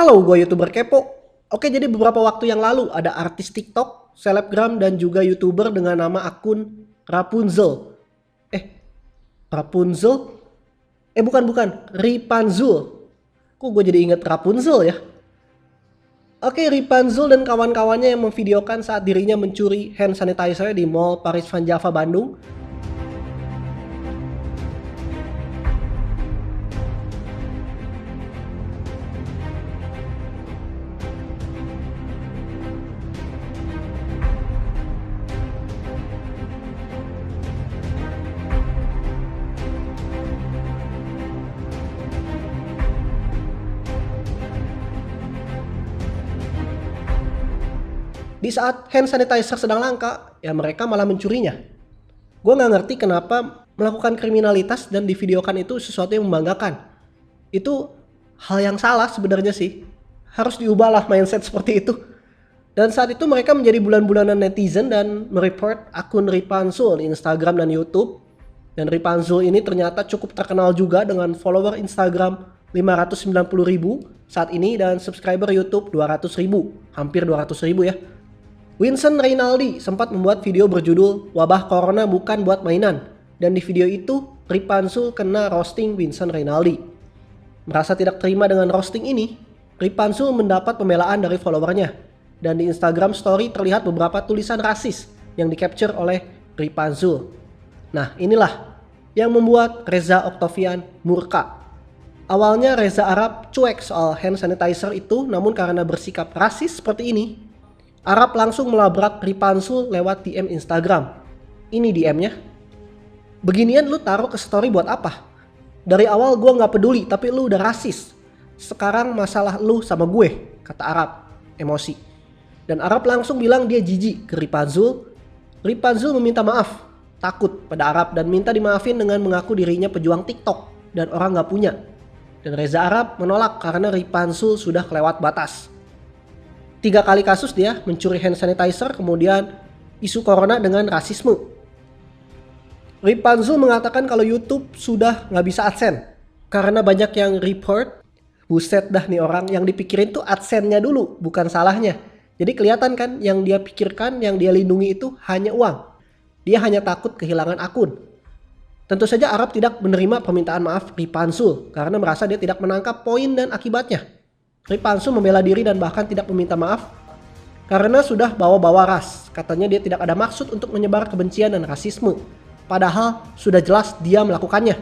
Halo, gue YouTuber Kepo. Oke, jadi beberapa waktu yang lalu ada artis TikTok, selebgram, dan juga YouTuber dengan nama akun Rapunzel. Eh, Rapunzel? Bukan. Ripanzul. Kok gue jadi inget Rapunzel ya? Oke, Ripanzul dan kawan-kawannya yang memvideokan saat dirinya mencuri hand sanitizer di Mall Paris Van Java, Bandung. Di saat hand sanitizer sedang langka, ya mereka malah mencurinya. Gue nggak ngerti kenapa melakukan kriminalitas dan divideokan itu sesuatu yang membanggakan. Itu hal yang salah sebenarnya sih. Harus diubahlah mindset seperti itu. Dan saat itu mereka menjadi bulan-bulanan netizen dan mereport akun Ripanzul di Instagram dan YouTube. Dan Ripanzul ini ternyata cukup terkenal juga dengan follower Instagram 590.000 saat ini dan subscriber YouTube 200.000, hampir 200.000 ya. Vincent Reynaldi sempat membuat video berjudul "Wabah Corona Bukan Buat Mainan", dan di video itu Ripanzul kena roasting Vincent Reynaldi. Merasa tidak terima dengan roasting ini, Ripanzul mendapat pembelaan dari followernya, dan di Instagram Story terlihat beberapa tulisan rasis yang di-capture oleh Ripanzul. Nah, inilah yang membuat Reza Octavian murka. Awalnya Reza Arab cuek soal hand sanitizer itu, namun karena bersikap rasis seperti ini, Arab langsung melabrak Ripanzul lewat DM Instagram. Ini DM-nya. "Beginian lu taruh ke story buat apa? Dari awal gue gak peduli tapi lu udah rasis. Sekarang masalah lu sama gue," kata Arab emosi. Dan Arab langsung bilang dia jijik ke Ripanzul. Ripanzul meminta maaf, takut pada Arab dan minta dimaafin dengan mengaku dirinya pejuang TikTok dan orang gak punya. Dan Reza Arab menolak karena Ripanzul sudah kelewat batas. 3 kali kasus dia mencuri hand sanitizer, kemudian isu corona dengan rasisme. Ripanzul mengatakan kalau YouTube sudah nggak bisa AdSense karena banyak yang report. Buset dah nih orang, yang dipikirin tuh AdSense-nya dulu, bukan salahnya. Jadi kelihatan kan yang dia pikirkan, yang dia lindungi itu hanya uang. Dia hanya takut kehilangan akun. Tentu saja Arab tidak menerima permintaan maaf Ripanzul karena merasa dia tidak menangkap poin dan akibatnya. Ripanzul membela diri dan bahkan tidak meminta maaf karena sudah bawa-bawa ras. Katanya dia tidak ada maksud untuk menyebar kebencian dan rasisme. Padahal sudah jelas dia melakukannya.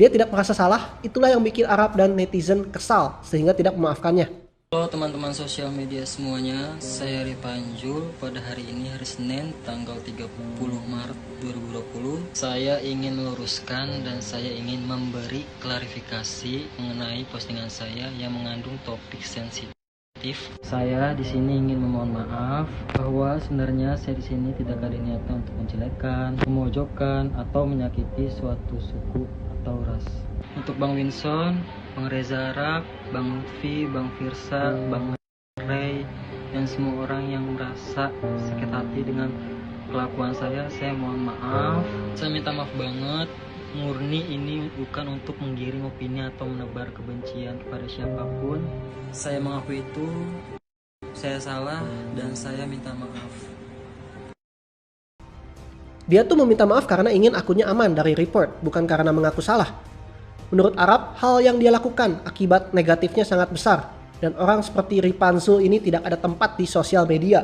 Dia tidak merasa salah, itulah yang bikin Arab dan netizen kesal sehingga tidak memaafkannya. Halo teman-teman sosial media semuanya, saya Ripanzul. Pada hari ini hari Senin tanggal 30 Maret 2020, saya ingin meluruskan dan saya ingin memberi klarifikasi mengenai postingan saya yang mengandung topik sensitif. Saya di sini ingin memohon maaf bahwa sebenarnya saya di sini tidak ada niatan untuk menjelekkan, memojokkan atau menyakiti suatu suku atau ras. Untuk Bang Winson, Bang Reza Arab, Bang Lutfi, Bang Firsa, Bang Ray, dan semua orang yang merasa sakit hati dengan kelakuan saya mohon maaf. Saya minta maaf banget. Murni ini bukan untuk menggiring opini atau menebar kebencian kepada siapapun. Saya mengakui itu, saya salah dan saya minta maaf. Dia tuh meminta maaf karena ingin akunnya aman dari report, bukan karena mengaku salah. Menurut Arab, hal yang dia lakukan akibat negatifnya sangat besar dan orang seperti Ripanzul ini tidak ada tempat di sosial media.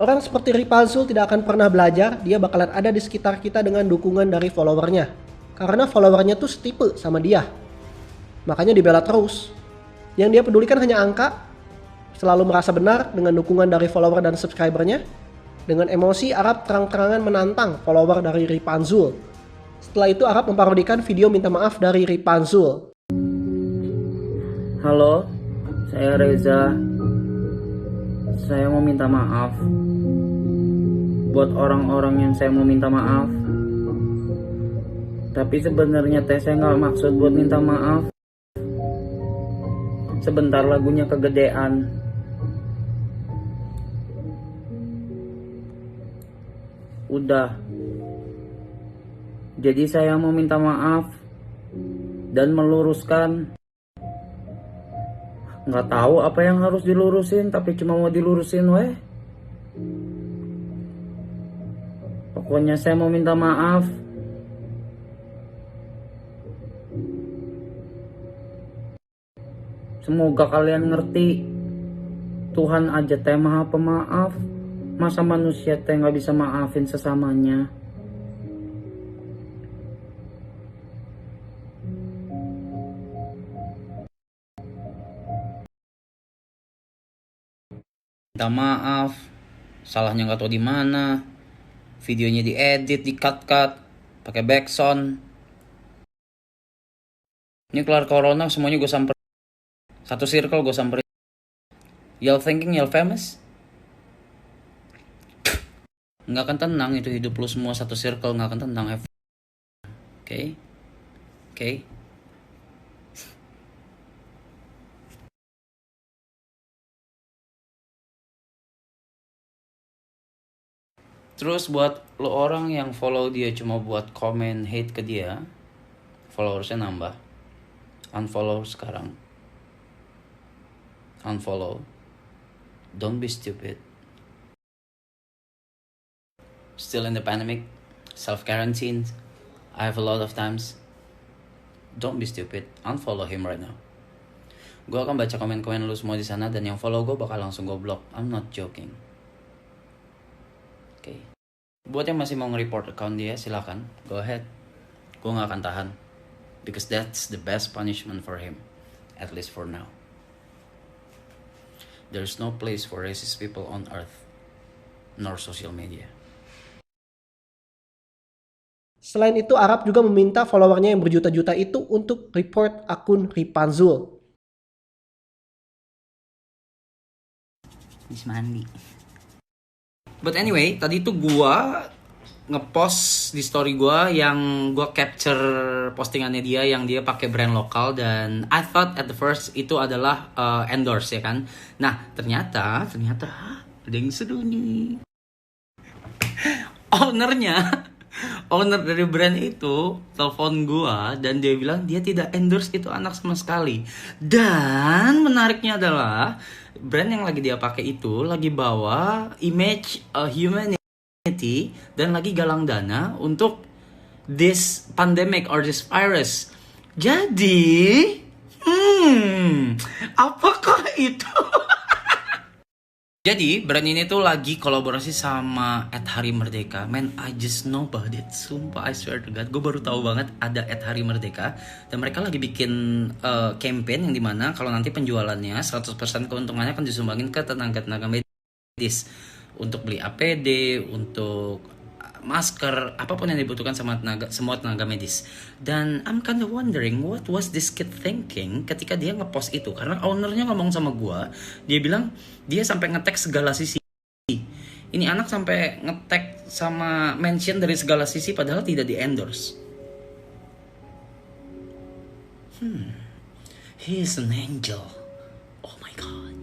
Orang seperti Ripanzul tidak akan pernah belajar, dia bakalan ada di sekitar kita dengan dukungan dari followernya. Karena followernya tuh setipe sama dia. Makanya dibela terus. Yang dia pedulikan hanya angka, selalu merasa benar dengan dukungan dari follower dan subscribernya. Dengan emosi, Arab terang-terangan menantang follower dari Ripanzul. Setelah itu Arab memparodikan video minta maaf dari Ripanzul. "Halo, saya Reza. Saya mau minta maaf buat orang-orang yang saya mau minta maaf. Tapi sebenarnya saya nggak maksud buat minta maaf. Sebentar lagunya kegedean. Udah. Jadi saya mau minta maaf dan meluruskan nggak tahu apa yang harus dilurusin, tapi cuma mau dilurusin weh. Pokoknya saya mau minta maaf. Semoga kalian ngerti, Tuhan aja teh maha pemaaf. Masa manusia teh nggak bisa maafin sesamanya? Minta maaf, salahnya nggak tahu di mana, videonya diedit, di-cut pakai backsound. Ini kelar corona semuanya gue samperin, satu circle gue samperin. Y'all thinking y'all famous? Nggak akan tenang itu hidup lu semua, satu circle nggak akan tenang. Oke? Terus buat lo orang yang follow dia cuma buat komen hate ke dia, followersnya nambah. Unfollow sekarang. Unfollow. Don't be stupid. Still in the pandemic, self-quarantined. I have a lot of times. Don't be stupid. Unfollow him right now. Gue akan baca komen-komen lu semua di sana, dan yang follow gue bakal langsung gue block. I'm not joking. Oke. Buat yang masih mau nge-report account dia, silakan. Go ahead. Gue gak akan tahan. Because that's the best punishment for him. At least for now. There's no place for racist people on earth. Nor social media. Selain itu, Arab juga meminta followernya yang berjuta-juta itu untuk report akun Ripanzul. Habis mandi. But anyway, tadi tuh gua ngepost di story gua yang gua capture postingannya dia yang dia pakai brand lokal, dan I thought at the first itu adalah endorse ya kan. Nah, ternyata ada yang seru nih. Owner dari brand itu telepon gua dan dia bilang dia tidak endorse itu anak sama sekali. Dan menariknya adalah brand yang lagi dia pakai itu lagi bawa image humanity dan lagi galang dana untuk this pandemic or this virus. Jadi, apakah itu? Jadi brand ini tuh lagi kolaborasi sama @Hari Merdeka. Man, I just know about it. Sumpah, I swear to God, gue baru tahu banget ada @Hari Merdeka. Dan mereka lagi bikin campaign yang dimana kalau nanti penjualannya 100% keuntungannya akan disumbangin ke tenaga-tenaga medis. Untuk beli APD, untuk masker, apapun yang dibutuhkan sama semua tenaga medis. Dan I'm kind of wondering what was this kid thinking ketika dia ngepost itu. Karena ownernya ngomong sama gua, dia bilang dia sampai nge-tag segala sisi. Ini anak sampai nge-tag sama mention dari segala sisi padahal tidak di-endorse. He is an angel. Oh my god.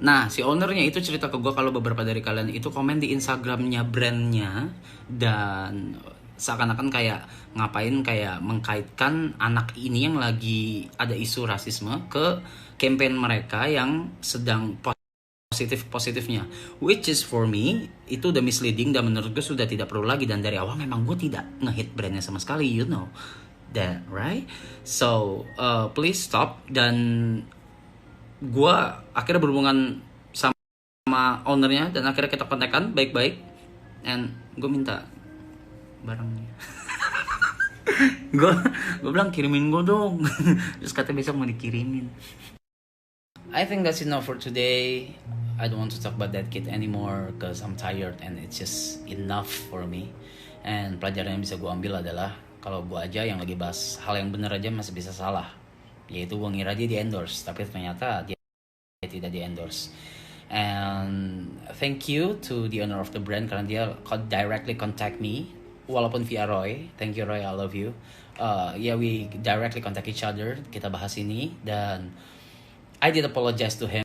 Nah, si ownernya itu cerita ke gue kalau beberapa dari kalian itu komen di Instagramnya brandnya, dan seakan-akan kayak ngapain kayak mengkaitkan anak ini yang lagi ada isu rasisme ke campaign mereka yang sedang positif-positifnya. Which is for me, itu udah misleading dan menurut gue sudah tidak perlu lagi. Dan dari awal memang gue tidak nge-hit brandnya sama sekali, you know that, right? So, please stop. Dan gue akhirnya berhubungan sama ownernya dan akhirnya kita kontekan baik-baik, and gue minta barangnya. gue bilang kirimin gue dong. Terus katanya besok mau dikirimin. I think that's enough for today. I don't want to talk about that kid anymore because I'm tired and it's just enough for me. And pelajaran yang bisa gue ambil adalah kalau gue aja yang lagi bahas hal yang benar aja masih bisa salah. Yaitu gue ngira dia di-endorse, tapi ternyata dia tidak di-endorse. And thank you to the owner of the brand karena dia directly contact me, walaupun via Roy. Thank you Roy, I love you. Yeah, we directly contact each other, kita bahas ini, dan I did apologize to him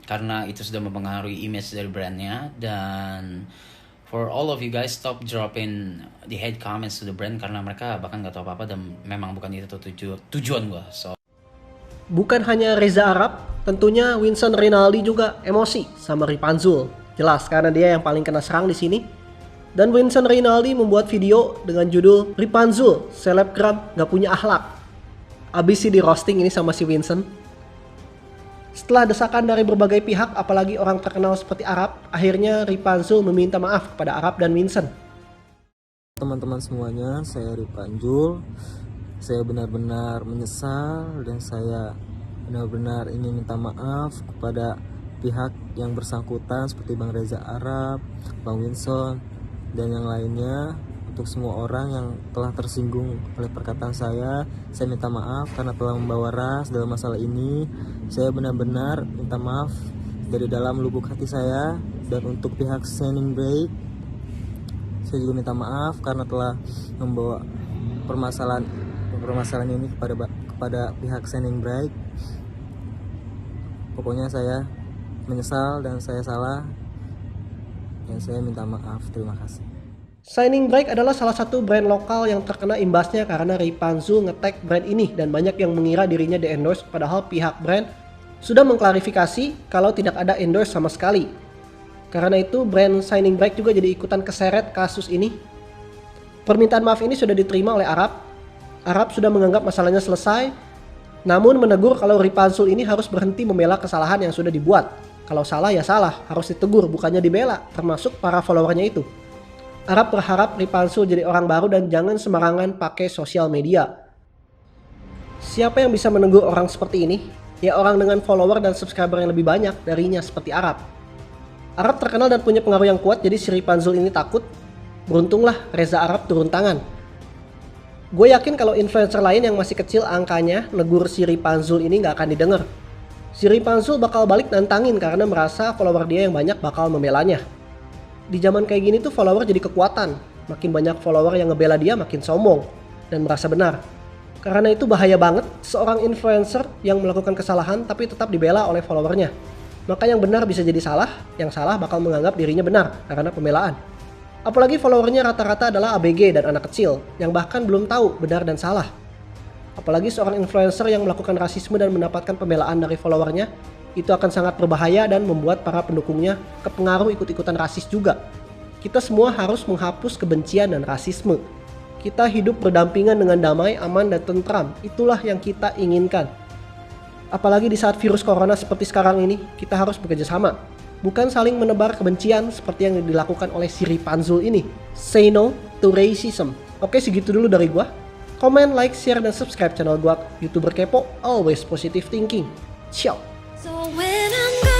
karena itu sudah mempengaruhi image dari brandnya. Dan for all of you guys, stop dropping the hate comments to the brand karena mereka bahkan gak tahu apa-apa dan memang bukan itu tujuan gue. So Bukan hanya Reza Arab, tentunya Vincent Rinaldi juga emosi sama Ripanzul. Jelas karena dia yang paling kena serang di sini. Dan Vincent Rinaldi membuat video dengan judul Ripanzul, selebgram gak punya akhlak. Abis sih di roasting ini sama si Vincent. Setelah desakan dari berbagai pihak, apalagi orang terkenal seperti Arab, akhirnya Ripanzul meminta maaf kepada Arab dan Vincent. Teman-teman semuanya, saya Ripanzul. Saya benar-benar menyesal dan saya benar-benar ingin minta maaf kepada pihak yang bersangkutan seperti Bang Reza Arab, Bang Vincent, dan yang lainnya. Untuk semua orang yang telah tersinggung oleh perkataan saya minta maaf karena telah membawa ras dalam masalah ini. Saya benar-benar minta maaf dari dalam lubuk hati saya. Dan untuk pihak Shining Break, saya juga minta maaf karena telah membawa permasalahan ini kepada pihak Shining Break. Pokoknya saya menyesal dan saya salah dan saya minta maaf. Terima kasih. Shining Break adalah salah satu brand lokal yang terkena imbasnya karena Ripanzul nge-tag brand ini dan banyak yang mengira dirinya di-endorse padahal pihak brand sudah mengklarifikasi kalau tidak ada endorse sama sekali. Karena itu brand Shining Break juga jadi ikutan keseret kasus ini. Permintaan maaf ini sudah diterima oleh Arab. Arab sudah menganggap masalahnya selesai, namun menegur kalau Ripanzul ini harus berhenti membela kesalahan yang sudah dibuat. Kalau salah ya salah, harus ditegur bukannya dibela, termasuk para followernya itu. Arab berharap Ripanzul jadi orang baru dan jangan sembarangan pakai sosial media. Siapa yang bisa menegur orang seperti ini? Ya orang dengan follower dan subscriber yang lebih banyak darinya seperti Arab. Arab terkenal dan punya pengaruh yang kuat, jadi si Ripanzul ini takut. Beruntunglah Reza Arab turun tangan. Gue yakin kalau influencer lain yang masih kecil angkanya negur si Ripanzul ini gak akan didengar. Si Ripanzul bakal balik nantangin karena merasa follower dia yang banyak bakal membelanya. Di zaman kayak gini tuh follower jadi kekuatan. Makin banyak follower yang ngebela dia makin sombong dan merasa benar. Karena itu bahaya banget seorang influencer yang melakukan kesalahan tapi tetap dibela oleh followernya. Maka yang benar bisa jadi salah, yang salah bakal menganggap dirinya benar karena pembelaan. Apalagi followernya rata-rata adalah ABG dan anak kecil yang bahkan belum tahu benar dan salah. Apalagi seorang influencer yang melakukan rasisme dan mendapatkan pembelaan dari followernya, itu akan sangat berbahaya dan membuat para pendukungnya kepengaruh ikut-ikutan rasis juga. Kita semua harus menghapus kebencian dan rasisme. Kita hidup berdampingan dengan damai, aman, dan tentram. Itulah yang kita inginkan. Apalagi di saat virus corona seperti sekarang ini, kita harus bekerja sama. Bukan saling menebar kebencian seperti yang dilakukan oleh si Ripanzul ini. Say no to racism. Oke, segitu dulu dari gua. Comment, like, share, dan subscribe channel gua, YouTuber Kepo, always positive thinking. Ciao. So when I'm